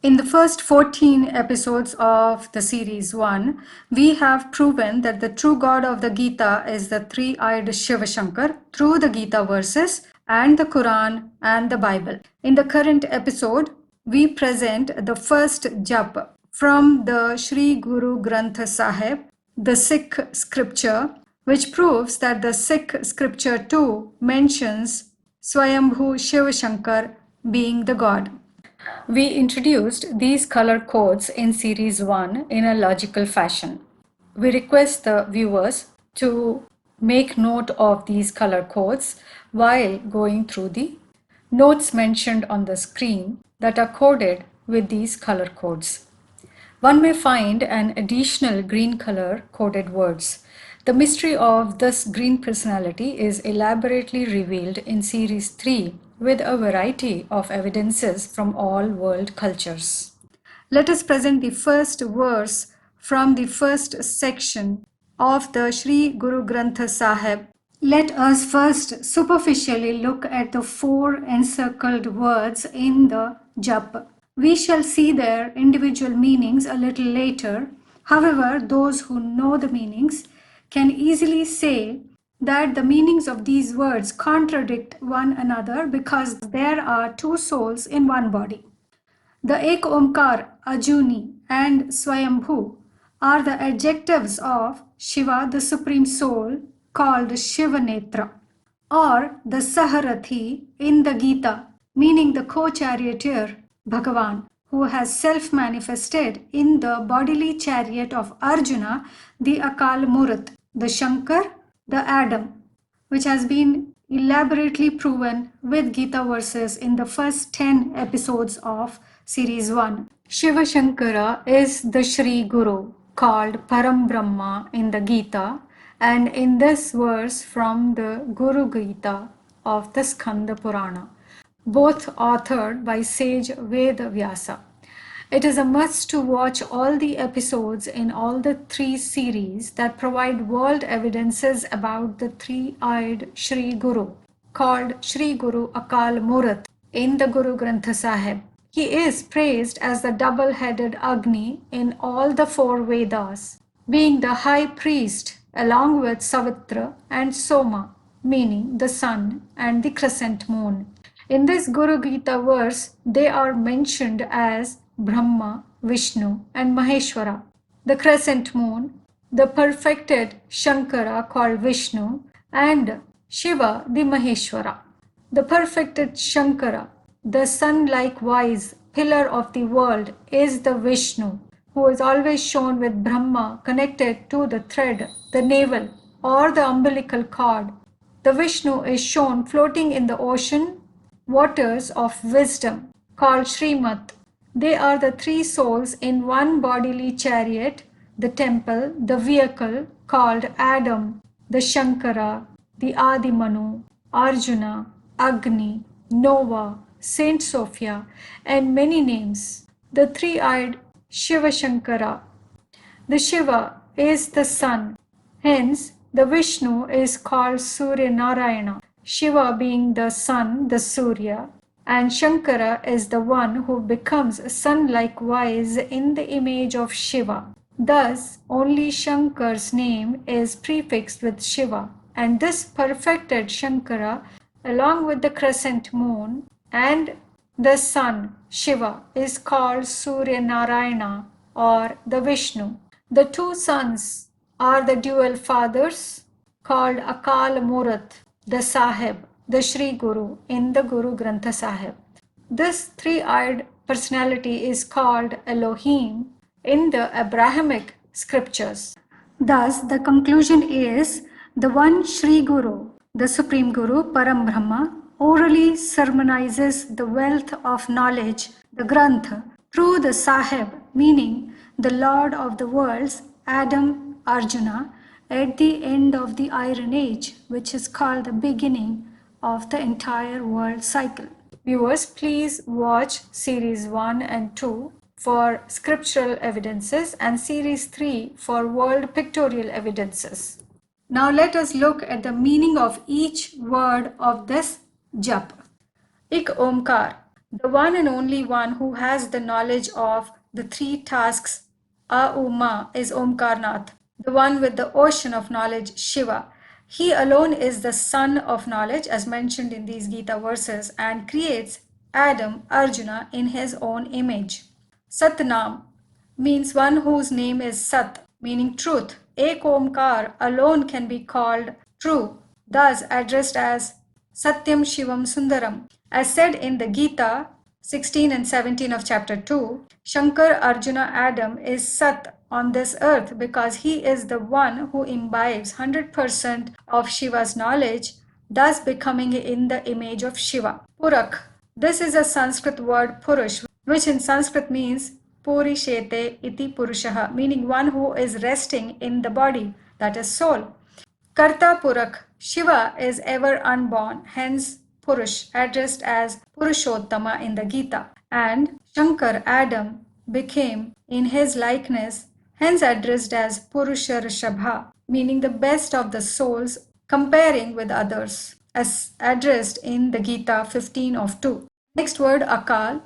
In the first 14 episodes of the series 1, we have proven that the true God of the Gita is the three-eyed Shiva Shankar through the Gita verses and the Quran and the Bible. In the current episode, we present the first jap from the ShriGuru Granth Sahib, the Sikh scripture, which proves that the Sikh scripture too mentions Swayambhu Shiva Shankar being the God. We introduced these color codes in Series 1 in a logical fashion. We request the viewers to make note of these color codes while going through the notes mentioned on the screen that are coded with these color codes. One may find an additional green color coded words. The mystery of this green personality is elaborately revealed in Series 3 with a variety of evidences from all world cultures. Let us present the first verse from the first section of the ShriGuru Granth Sahib. Let us first superficially look at the 4 encircled words in the jap. We shall see their individual meanings a little later. However, those who know the meanings can easily say that the meanings of these words contradict one another because there are 2 souls in one body. The Ek Omkar, Ajuni and Swayambhu are the adjectives of Shiva, the Supreme Soul, called Shivanetra, or the Saharathi in the Gita, meaning the co-charioteer, Bhagavan, who has self-manifested in the bodily chariot of Arjuna, the Akal Murat, the Shankar, the Adam, which has been elaborately proven with Gita verses in the first 10 episodes of Series 1. Shiva Shankara is the ShriGuru, called Param Brahma in the Gita, and in this verse from the Guru Gita of the Skanda Purana, both authored by sage Veda Vyasa. It is a must to watch all the episodes in all the 3 series that provide world evidences about the three-eyed Shri Guru, called Shri Guru Akal Murat in the Guru Granth Sahib. He is praised as the double-headed Agni in all the 4 Vedas, being the high priest along with Savitra and Soma, meaning the sun and the crescent moon. In this Guru Gita verse, they are mentioned as Brahma, Vishnu and Maheshwara. The crescent moon, the perfected Shankara called Vishnu, and Shiva the Maheshwara. The perfected Shankara, the sun-like wise pillar of the world, is the Vishnu, who is always shown with Brahma connected to the thread, the navel or the umbilical cord. The Vishnu is shown floating in the ocean waters of wisdom called Srimat. They are the 3 souls in one bodily chariot, the temple, the vehicle called Adam, the Shankara, the Adimanu, Arjuna, Agni, Nova, Saint Sophia, and many names. The three-eyed Shiva Shankara. The Shiva is the sun. Hence, the Vishnu is called Surya Narayana. Shiva being the sun, the Surya, and Shankara is the one who becomes sun-like wise in the image of Shiva. Thus, only Shankar's name is prefixed with Shiva, and this perfected Shankara, along with the crescent moon and the sun, Shiva, is called Surya Narayana or the Vishnu. The 2 sons are the dual fathers called Akal Murat, the Sahib, the Shri Guru in the Guru Granth Sahib. This 3-eyed personality is called Elohim in the Abrahamic scriptures. Thus, the conclusion is the one Shri Guru, the Supreme Guru, Param Brahma, orally sermonizes the wealth of knowledge, the Granth, through the Sahib, meaning the Lord of the worlds, Adam, Arjuna, at the end of the Iron Age, which is called the beginning of the entire world cycle. Viewers, please watch Series 1 and 2 for scriptural evidences and Series 3 for world pictorial evidences. Now let us look at the meaning of each word of this jap. Ik Omkar. The one and only one who has the knowledge of the three tasks, Auma, is Omkarnath, the one with the ocean of knowledge, Shiva. He alone is the son of knowledge, as mentioned in these Gita verses, and creates Adam, Arjuna, in his own image. Satnam means one whose name is Sat, meaning truth. Ek Omkar alone can be called true, thus addressed as Satyam Shivam Sundaram. As said in the Gita 16 and 17 of chapter 2, Shankar Arjuna Adam is Sat on this earth because he is the one who imbibes 100% of Shiva's knowledge, thus becoming in the image of Shiva. Purak. This is a Sanskrit word Purush, which in Sanskrit means Purishete iti Purushaha, meaning one who is resting in the body, that is soul. Karta Purak. Shiva is ever unborn, hence Purush, addressed as Purushottama in the Gita. And Shankar, Adam, became in his likeness, hence addressed as Purusha Rishabha, meaning the best of the souls, comparing with others, as addressed in the Gita 15 of 2. Next word, Akal.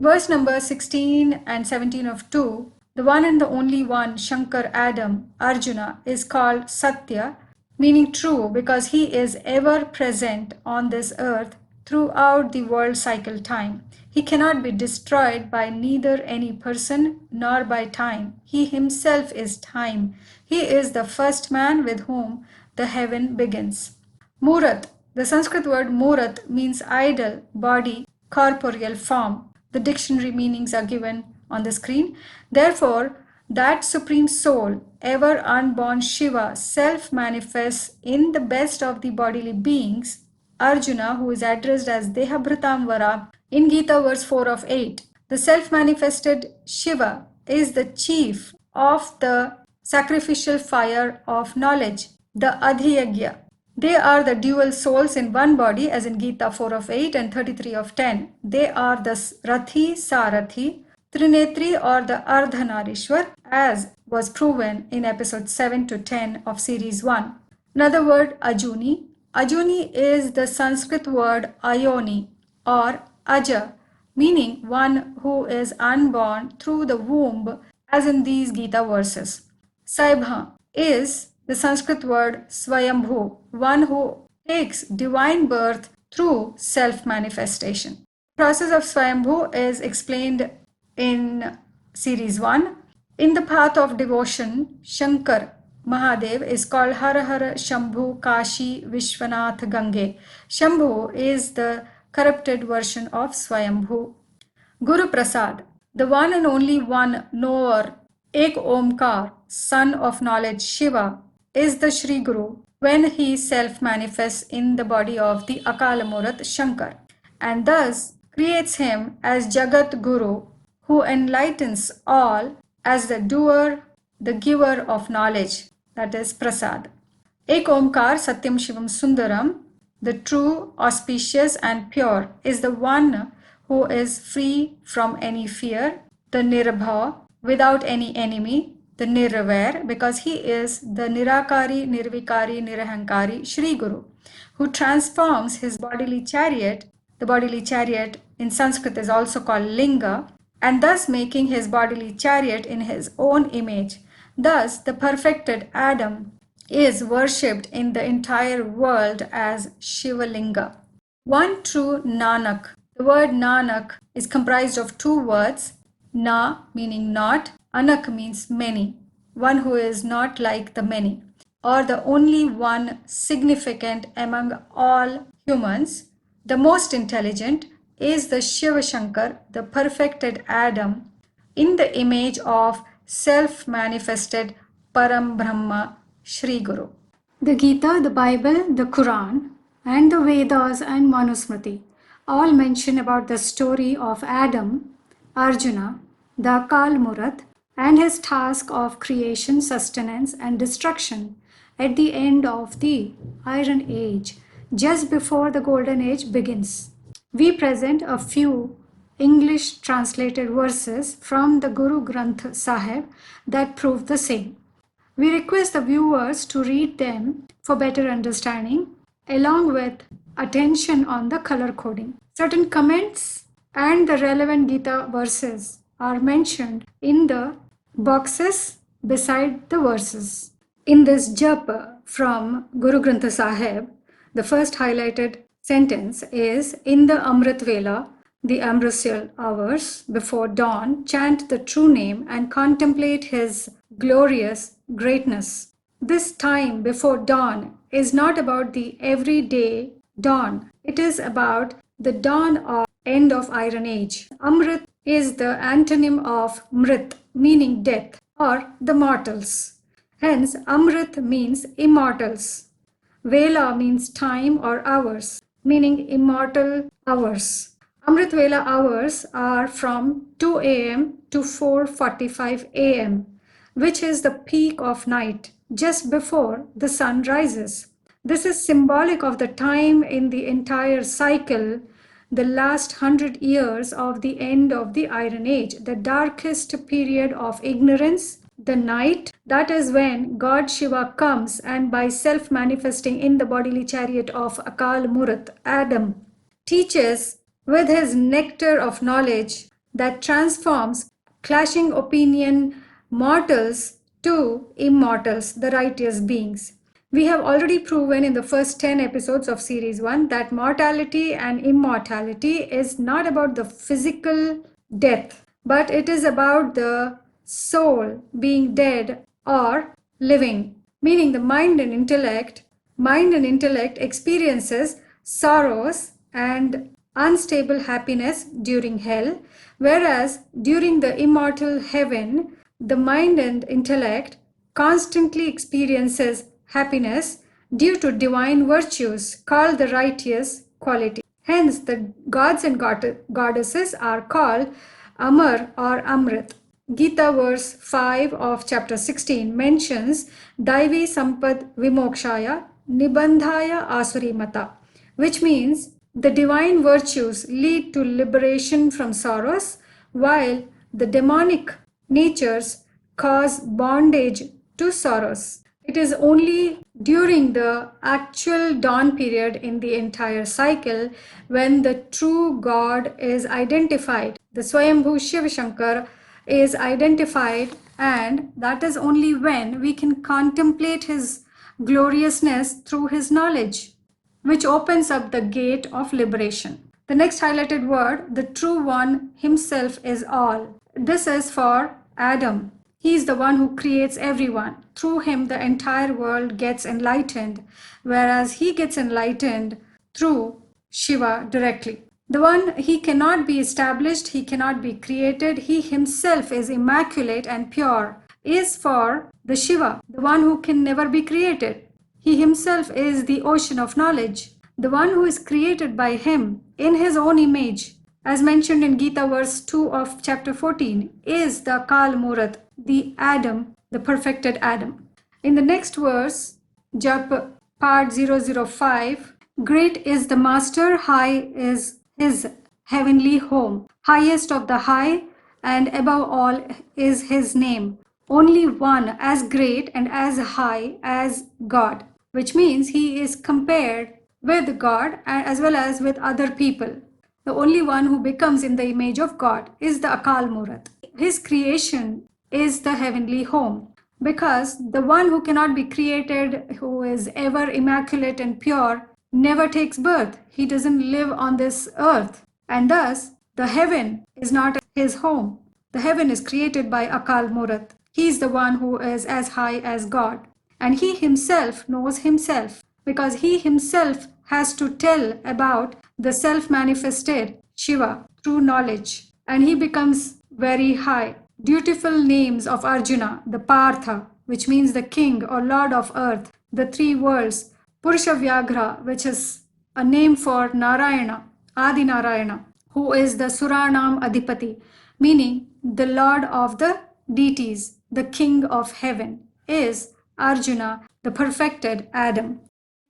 Verse number 16 and 17 of 2, the one and the only one, Shankar Adam, Arjuna, is called Satya, meaning true, because he is ever present on this earth throughout the world cycle time. He cannot be destroyed by neither any person nor by time. He himself is time. He is the first man with whom the heaven begins. Murat. The Sanskrit word Murat means idol, body, corporeal form. The dictionary meanings are given on the screen. Therefore, that Supreme Soul, ever unborn Shiva, self-manifests in the best of the bodily beings, Arjuna, who is addressed as Dehabhritamvara in Gita verse 4 of 8. The self-manifested Shiva is the chief of the sacrificial fire of knowledge, the Adhyagya. They are the dual souls in one body, as in Gita 4 of 8 and 33 of 10. They are the Rathi, Sarathi, Trinetri or the Ardhanarishwar, as was proven in episode 7 to 10 of series 1. Another word, Ajuni. Ajuni is the Sanskrit word Ayoni or Aja, meaning one who is unborn through the womb, as in these Gita verses. Saibha is the Sanskrit word Swayambhu, one who takes divine birth through self-manifestation. The process of Swayambhu is explained in series 1. In the path of devotion, Shankar Mahadev is called Hara Hara Shambhu Kashi Vishwanath Gange. Shambhu is the corrupted version of Swayambhu. Guru Prasad, the one and only one knower, Ek Omkar, son of knowledge Shiva, is the ShriGuru when he self-manifests in the body of the Akala Murat Shankar and thus creates him as Jagat Guru, who enlightens all as the doer, the giver of knowledge, that is Prasad. Ek Omkar Satyam Shivam Sundaram, the true, auspicious and pure, is the one who is free from any fear, the Nirbhav, without any enemy, the Nirvair, because he is the Nirakari, Nirvikari, Nirahankari, ShriGuru, who transforms his bodily chariot. The bodily chariot in Sanskrit is also called Linga, and thus making his bodily chariot in his own image. Thus, the perfected Adam is worshipped in the entire world as Shivalinga. One true Nanak. The word Nanak is comprised of two words, Na meaning not, Anak means many, one who is not like the many, or the only one significant among all humans. The most intelligent is the Shiva Shankar, the perfected Adam, in the image of self-manifested Param Brahma, Shri Guru. The Gita, the Bible, the Quran, and the Vedas and Manusmriti all mention about the story of Adam, Arjuna, the Akal Murat, and his task of creation, sustenance, and destruction at the end of the Iron Age, just before the Golden Age begins. We present a few English translated verses from the Guru Granth Sahib that prove the same. We request the viewers to read them for better understanding, along with attention on the color coding. Certain comments and the relevant Gita verses are mentioned in the boxes beside the verses. In this japa from Guru Granth Sahib, the first highlighted sentence is, in the Amrit Vela, the ambrosial hours before dawn, chant the true name and contemplate his glorious greatness. This time before dawn is not about the everyday dawn. It is about the dawn of end of Iron Age. Amrit is the antonym of Mrit, meaning death, or the mortals. Hence, Amrit means immortals. Vela means time or hours, meaning immortal hours. Amrit Vela hours are from 2 a.m. to 4:45 a.m., which is the peak of night, just before the sun rises. This is symbolic of the time in the entire cycle, the last 100 years of the end of the Iron Age, the darkest period of ignorance, the night. That is when God Shiva comes and by self-manifesting in the bodily chariot of Akal Murat, Adam, teaches with his nectar of knowledge that transforms clashing opinion mortals to immortals, the righteous beings. We have already proven in the first 10 episodes of Series 1 that mortality and immortality is not about the physical death, but it is about the soul being dead or living, meaning the mind and intellect experiences sorrows and unstable happiness during hell, whereas during the immortal heaven, the mind and intellect constantly experiences happiness due to divine virtues called the righteous quality. Hence, the gods and goddesses are called Amar or Amrit. Gita verse 5 of chapter 16 mentions Daivi Sampad Vimokshaya Nibandhaya Asuri Mata, which means the divine virtues lead to liberation from sorrows, while the demonic natures cause bondage to sorrows. It is only during the actual dawn period in the entire cycle when the true God is identified. The Swayambhu Shiva Shankar is identified, and that is only when we can contemplate his gloriousness through his knowledge, which opens up the gate of liberation. The next highlighted word, the true one himself is all. This is for Adam. He is the one who creates everyone. Through him, the entire world gets enlightened, whereas he gets enlightened through Shiva directly. The one, he cannot be established, he cannot be created, he himself is immaculate and pure, is for the Shiva, the one who can never be created. He himself is the ocean of knowledge, the one who is created by him in his own image. As mentioned in Gita verse 2 of chapter 14, is the Kal Murat, the Adam, the perfected Adam. In the next verse, Jap part 005, great is the master, high is his heavenly home, highest of the high, and above all is his name. Only one as great and as high as God, which means he is compared with God as well as with other people. The only one who becomes in the image of God is the Akal Murat. His creation is the heavenly home, because the one who cannot be created, who is ever immaculate and pure, never takes birth. He doesn't live on this earth, and thus the heaven is not his home. The heaven is created by Akal Murat. He is the one who is as high as God, and he himself knows himself, because he himself has to tell about the self-manifested Shiva through knowledge, and he becomes very high. Dutiful names of Arjuna, the Partha, which means the king or lord of earth, the three worlds, Purusha Vyaghra, which is a name for Narayana, Adi Narayana, who is the Suranam Adhipati, meaning the lord of the deities, the king of heaven, is Arjuna, the perfected Adam.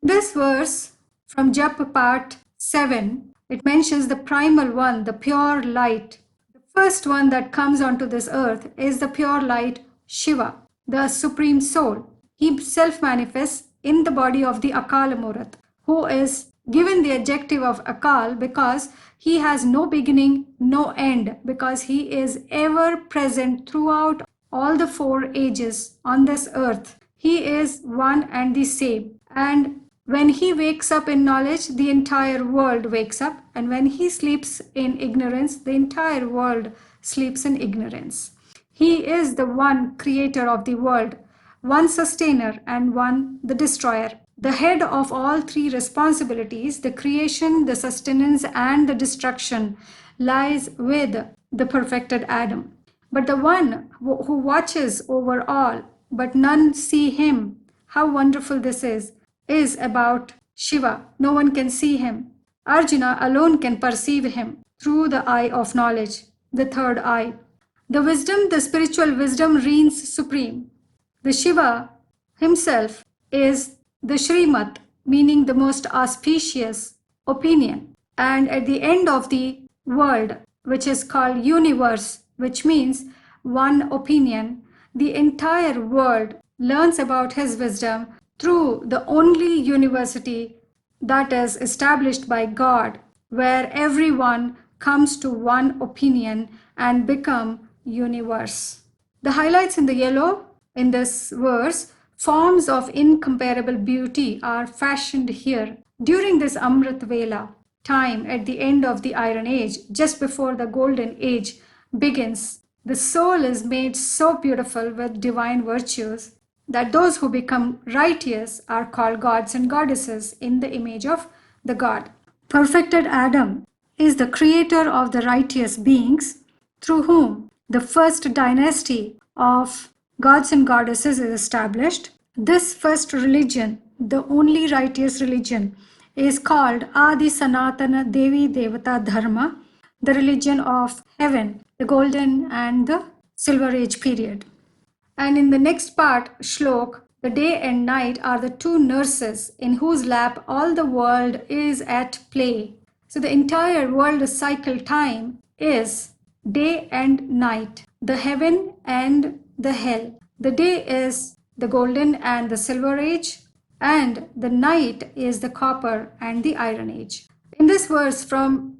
This verse from Japa part 7, it mentions the primal one, the pure light. The first one that comes onto this earth is the pure light, Shiva, the supreme soul. He self-manifests in the body of the Akala Murat, who is given the adjective of Akal because he has no beginning, no end, because he is ever present throughout all the 4 ages on this earth. He is one and the same. And when he wakes up in knowledge, the entire world wakes up. And when he sleeps in ignorance, the entire world sleeps in ignorance. He is the one creator of the world, one sustainer and one the destroyer. The head of all 3 responsibilities, the creation, the sustenance, and the destruction, lies with the perfected Adam. But the one who watches over all, but none see him, how wonderful this is about Shiva. No one can see him. Arjuna alone can perceive him through the eye of knowledge, the third eye. The wisdom, the spiritual wisdom reigns supreme. The Shiva himself is the Shrimat, meaning the most auspicious opinion. And at the end of the world, which is called universe, which means one opinion, the entire world learns about his wisdom through the only university that is established by God, where everyone comes to one opinion and become universe. The highlights in the yellow in this verse, forms of incomparable beauty are fashioned here. During this Amrit Vela, time at the end of the Iron Age, just before the Golden Age begins, the soul is made so beautiful with divine virtues that those who become righteous are called gods and goddesses in the image of the God. Perfected Adam is the creator of the righteous beings through whom the first dynasty of gods and goddesses is established. This first religion, the only righteous religion, is called Adi Sanatana Devi Devata Dharma, the religion of heaven, the golden and the silver age period. And in the next part, Shlok, the day and night are the 2 nurses in whose lap all the world is at play. So the entire world cycle time is day and night, the heaven and the hell. The day is the golden and the silver age, and the night is the copper and the iron age. In this verse from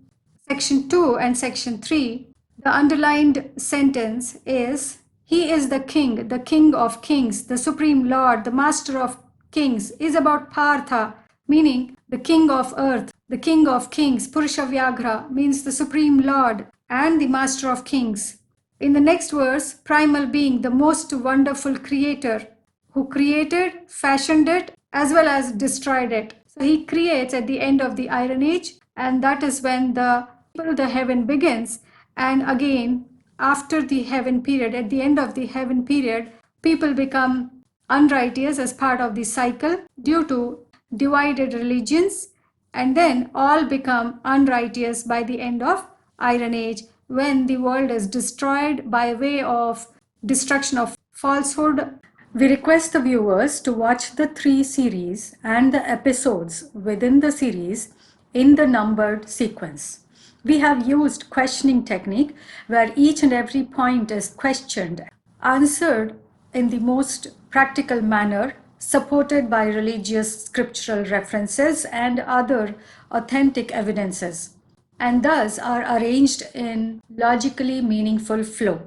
section 2 and section 3, the underlined sentence is, he is the king of kings, the supreme lord, the master of kings, is about Partha, meaning the king of earth, the king of kings. Purusha Vyaghra means the supreme lord and the master of kings. In the next verse, primal being, the most wonderful creator, who created, fashioned it, as well as destroyed it. So he creates at the end of the Iron Age, and that is when the heaven begins. And again, after the heaven period, at the end of the heaven period, people become unrighteous as part of the cycle due to divided religions, and then all become unrighteous by the end of Iron Age, when the world is destroyed by way of destruction of falsehood. We request the viewers to watch the 3 series and the episodes within the series in the numbered sequence. We have used questioning technique where each and every point is questioned, answered in the most practical manner, supported by religious scriptural references and other authentic evidences, and thus are arranged in logically meaningful flow.